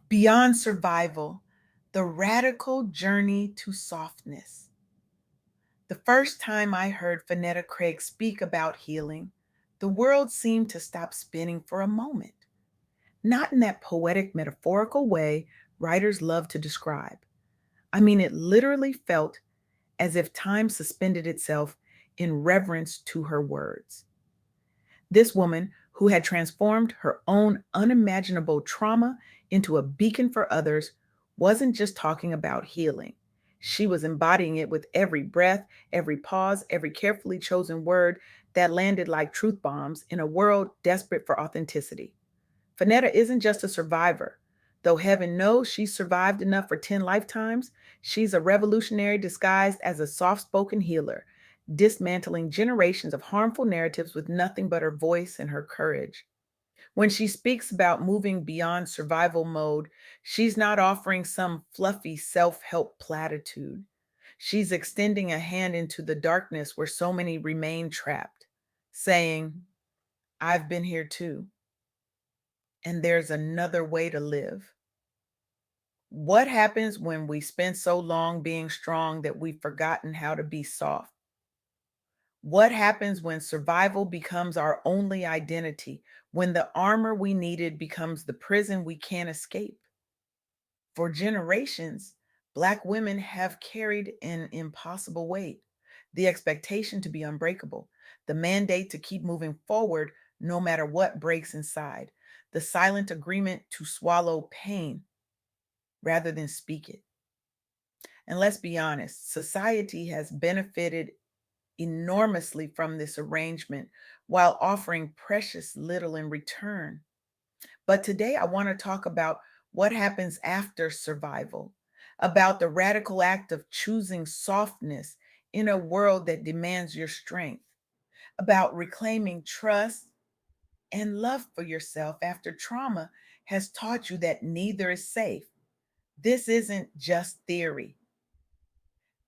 Beyond survival, the radical journey to softness. The first time I heard Fanetta Craig speak about healing, the world seemed to stop spinning for a moment. Not in that poetic, metaphorical way writers love to describe. I mean, it literally felt as if time suspended itself in reverence to her words. This woman, who had transformed her own unimaginable trauma into a beacon for others, wasn't just talking about healing. She was embodying it with every breath, every pause, every carefully chosen word that landed like truth bombs in a world desperate for authenticity. Fanetta isn't just a survivor. Though heaven knows she's survived enough for 10 lifetimes, she's a revolutionary disguised as a soft spoken healer, dismantling generations of harmful narratives with nothing but her voice and her courage. When she speaks about moving beyond survival mode, she's not offering some fluffy self help platitude. She's extending a hand into the darkness where so many remain trapped, saying, I've been here too, and there's another way to live. What happens when we spend so long being strong that we've forgotten how to be soft? What happens when survival becomes our only identity, when the armor we needed becomes the prison we can't escape? For generations, Black women have carried an impossible weight, the expectation to be unbreakable, the mandate to keep moving forward no matter what breaks inside, the silent agreement to swallow pain rather than speak it. And let's be honest, society has benefited enormously from this arrangement while offering precious little in return. But today I want to talk about what happens after survival, about the radical act of choosing softness in a world that demands your strength, about reclaiming trust and love for yourself after trauma has taught you that neither is safe. This isn't just theory.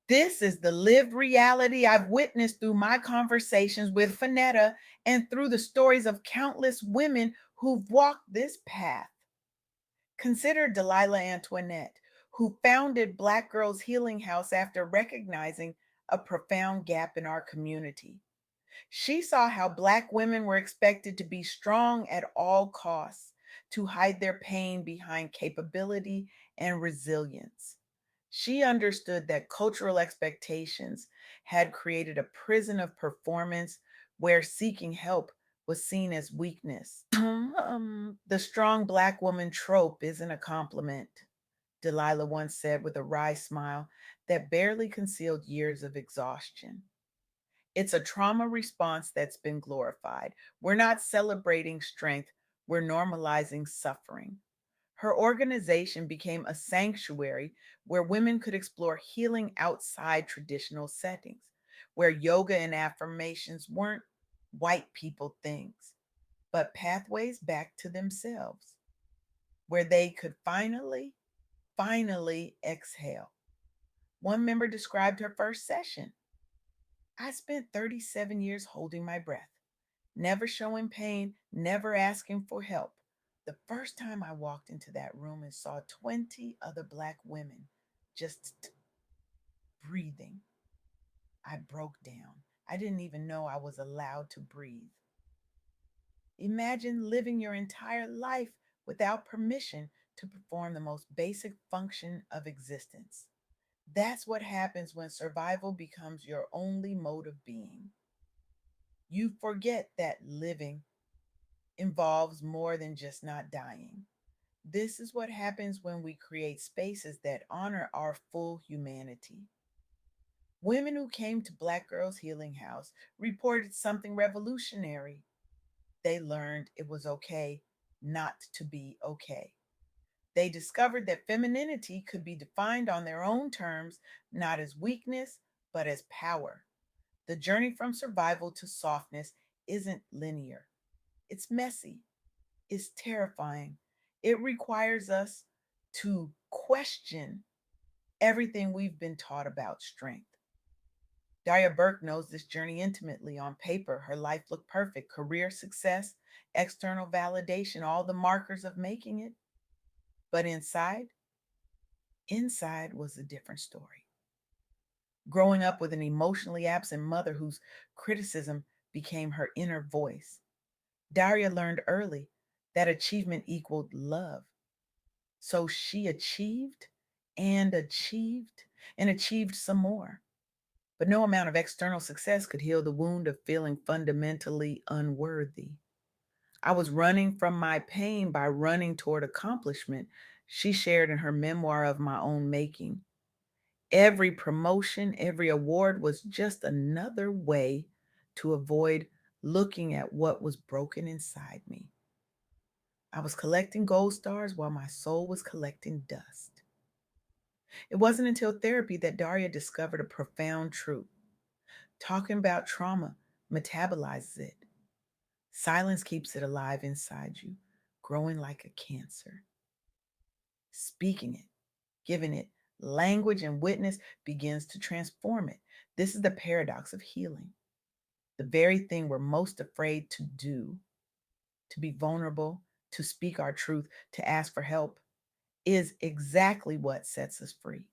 This is the lived reality I've witnessed through my conversations with Fanetta and through the stories of countless women who've walked this path. Consider Delilah Antoinette, who founded Black Girls Healing House after recognizing a profound gap in our community. She saw how Black women were expected to be strong at all costs, to hide their pain behind capability and resilience. She understood that cultural expectations had created a prison of performance where seeking help was seen as weakness. The strong Black woman trope isn't a compliment, Delilah once said with a wry smile that barely concealed years of exhaustion. It's a trauma response that's been glorified. We're not celebrating strength, we're normalizing suffering. Her organization became a sanctuary where women could explore healing outside traditional settings, where yoga and affirmations weren't white people things, but pathways back to themselves, where they could finally exhale. One member described her first session. I spent 37 years holding my breath, never showing pain, never asking for help. The first time I walked into that room and saw 20 other Black women just breathing, I broke down. I didn't even know I was allowed to breathe. Imagine living your entire life without permission to perform the most basic function of existence. That's what happens when survival becomes your only mode of being. You forget that living involves more than just not dying. This is what happens when we create spaces that honor our full humanity. Women who came to Black Girls Healing House reported something revolutionary. They learned it was okay not to be okay. They discovered that femininity could be defined on their own terms, not as weakness, but as power. The journey from survival to softness isn't linear, it's messy, it's terrifying. It requires us to question everything we've been taught about strength. Daya Burke knows this journey intimately. On paper, her life looked perfect: career success, external validation, all the markers of making it. But inside was a different story. Growing up with an emotionally absent mother whose criticism became her inner voice, Daria learned early that achievement equaled love. So she achieved and achieved some more. But no amount of external success could heal the wound of feeling fundamentally unworthy. I was running from my pain by running toward accomplishment, she shared in her memoir of my own making. Every promotion, every award was just another way to avoid looking at what was broken inside me. I was collecting gold stars while my soul was collecting dust. It wasn't until therapy that Daria discovered a profound truth. Talking about trauma metabolizes it. Silence keeps it alive inside you, growing like a cancer. Speaking it, giving it language and witness begins to transform it. This is the paradox of healing. The very thing we're most afraid to do, to be vulnerable, to speak our truth, to ask for help, is exactly what sets us free.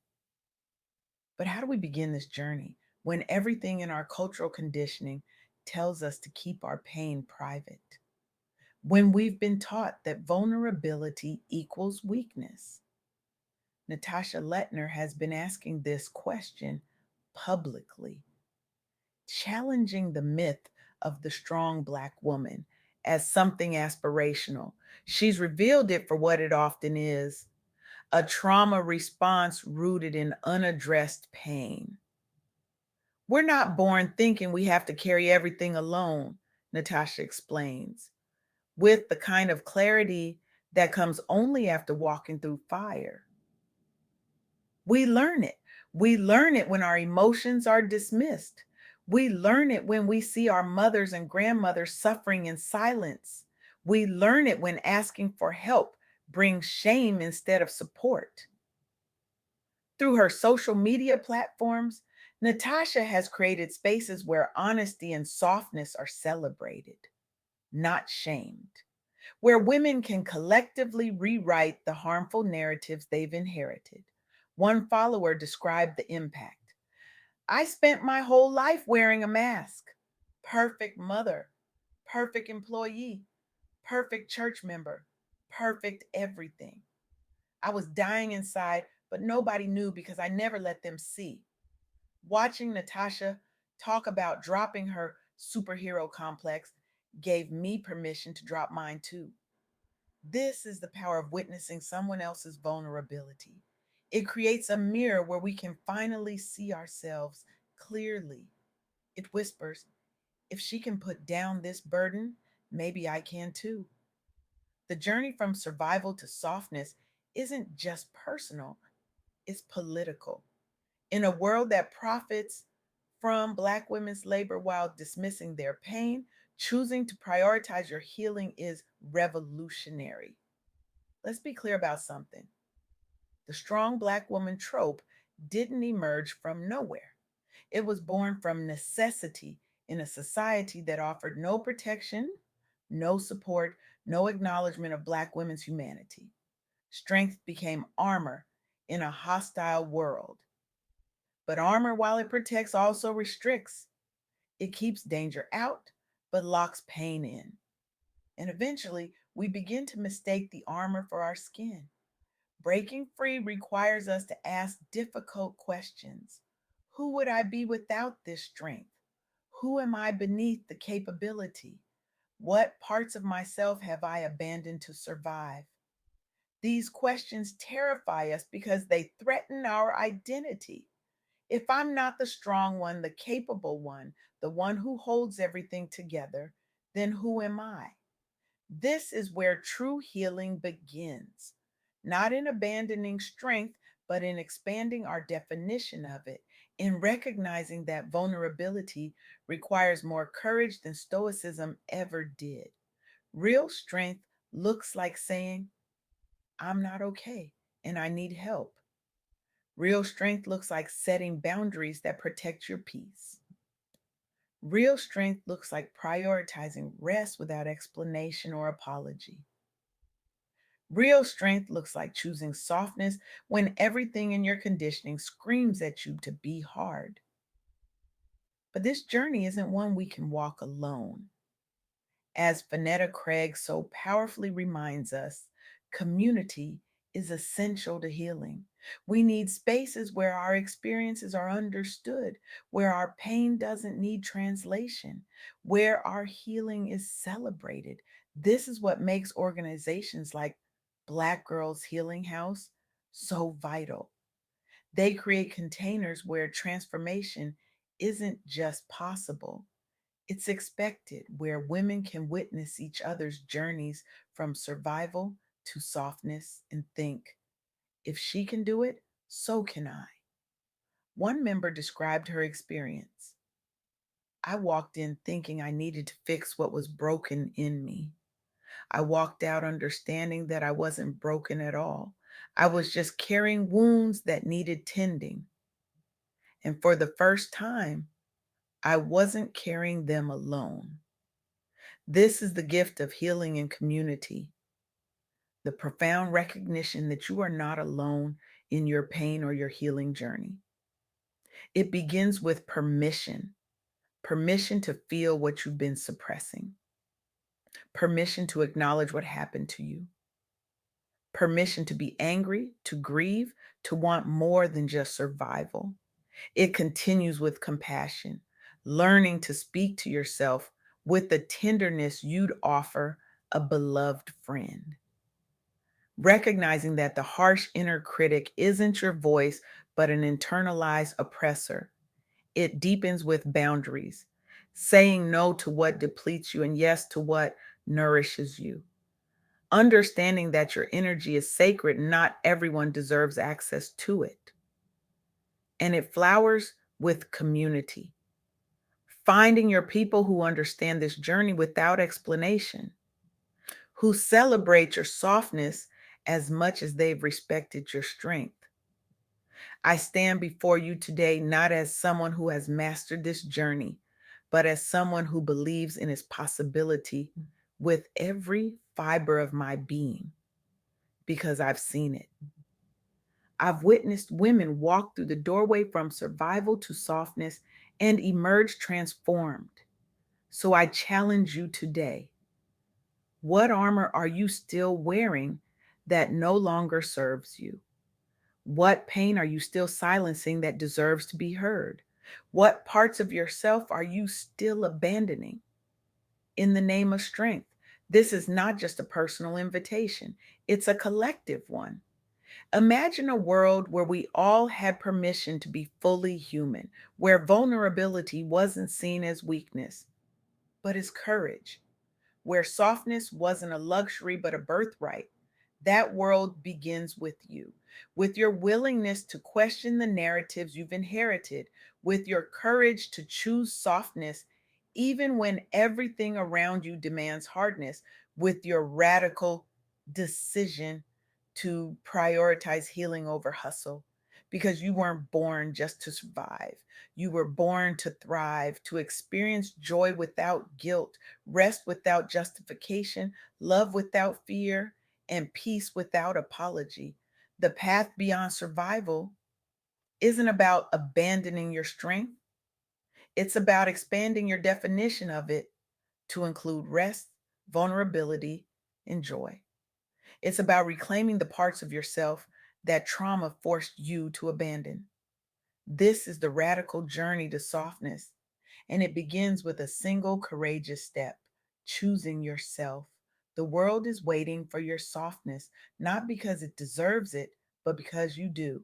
But how do we begin this journey when everything in our cultural conditioning tells us to keep our pain private? When we've been taught that vulnerability equals weakness? Natasha Lettner has been asking this question publicly, challenging the myth of the strong Black woman as something aspirational. She's revealed it for what it often is, a trauma response rooted in unaddressed pain. We're not born thinking we have to carry everything alone, Natasha explains, with the kind of clarity that comes only after walking through fire. We learn it. We learn it when our emotions are dismissed. We learn it when we see our mothers and grandmothers suffering in silence. We learn it when asking for help brings shame instead of support. Through her social media platforms, Natasha has created spaces where honesty and softness are celebrated, not shamed, where women can collectively rewrite the harmful narratives they've inherited. One follower described the impact. I spent my whole life wearing a mask. Perfect mother, perfect employee, perfect church member, perfect everything. I was dying inside, but nobody knew because I never let them see. Watching Natasha talk about dropping her superhero complex gave me permission to drop mine too. This is the power of witnessing someone else's vulnerability. It creates a mirror where we can finally see ourselves clearly. It whispers, if she can put down this burden, maybe I can too. The journey from survival to softness isn't just personal, it's political. In a world that profits from Black women's labor while dismissing their pain, choosing to prioritize your healing is revolutionary. Let's be clear about something. The strong Black woman trope didn't emerge from nowhere. It was born from necessity in a society that offered no protection, no support, no acknowledgement of Black women's humanity. Strength became armor in a hostile world. But armor, while it protects, also restricts. It keeps danger out, but locks pain in. And eventually, we begin to mistake the armor for our skin. Breaking free requires us to ask difficult questions. Who would I be without this strength? Who am I beneath the capability? What parts of myself have I abandoned to survive? These questions terrify us because they threaten our identity. If I'm not the strong one, the capable one, the one who holds everything together, then who am I? This is where true healing begins, not in abandoning strength, but in expanding our definition of it, in recognizing that vulnerability requires more courage than stoicism ever did. Real strength looks like saying, I'm not okay and I need help. Real strength looks like setting boundaries that protect your peace. Real strength looks like prioritizing rest without explanation or apology. Real strength looks like choosing softness when everything in your conditioning screams at you to be hard. But this journey isn't one we can walk alone. As Fanetta Craig so powerfully reminds us, community is essential to healing. We need spaces where our experiences are understood, where our pain doesn't need translation, where our healing is celebrated. This is what makes organizations like Black Girls Healing House so vital. They create containers where transformation isn't just possible, it's expected, where women can witness each other's journeys from survival to softness and think, if she can do it, so can I. One member described her experience. I walked in thinking I needed to fix what was broken in me. I walked out understanding that I wasn't broken at all. I was just carrying wounds that needed tending. And for the first time, I wasn't carrying them alone. This is the gift of healing in community, the profound recognition that you are not alone in your pain or your healing journey. It begins with permission to feel what you've been suppressing, permission to acknowledge what happened to you, permission to be angry, to grieve, to want more than just survival. It continues with compassion, learning to speak to yourself with the tenderness you'd offer a beloved friend. Recognizing that the harsh inner critic isn't your voice, but an internalized oppressor. It deepens with boundaries, saying no to what depletes you and yes to what nourishes you. Understanding that your energy is sacred, not everyone deserves access to it. And it flowers with community. Finding your people who understand this journey without explanation, who celebrate your softness as much as they've respected your strength. I stand before you today not as someone who has mastered this journey, but as someone who believes in its possibility with every fiber of my being, because I've seen it. I've witnessed women walk through the doorway from survival to softness and emerge transformed. So I challenge you today. What armor are you still wearing that no longer serves you? What pain are you still silencing that deserves to be heard? What parts of yourself are you still abandoning in the name of strength? This is not just a personal invitation, it's a collective one. Imagine a world where we all had permission to be fully human, where vulnerability wasn't seen as weakness, but as courage, where softness wasn't a luxury but a birthright. That world begins with you, with your willingness to question the narratives you've inherited, with your courage to choose softness, even when everything around you demands hardness, with your radical decision to prioritize healing over hustle. Because you weren't born just to survive. You were born to thrive, to experience joy without guilt, rest without justification, love without fear, and peace without apology. The path beyond survival isn't about abandoning your strength, it's about expanding your definition of it to include rest, vulnerability, and joy. It's about reclaiming the parts of yourself that trauma forced you to abandon. This is the radical journey to softness, and it begins with a single courageous step: choosing yourself. The world is waiting for your softness, not because it deserves it, but because you do.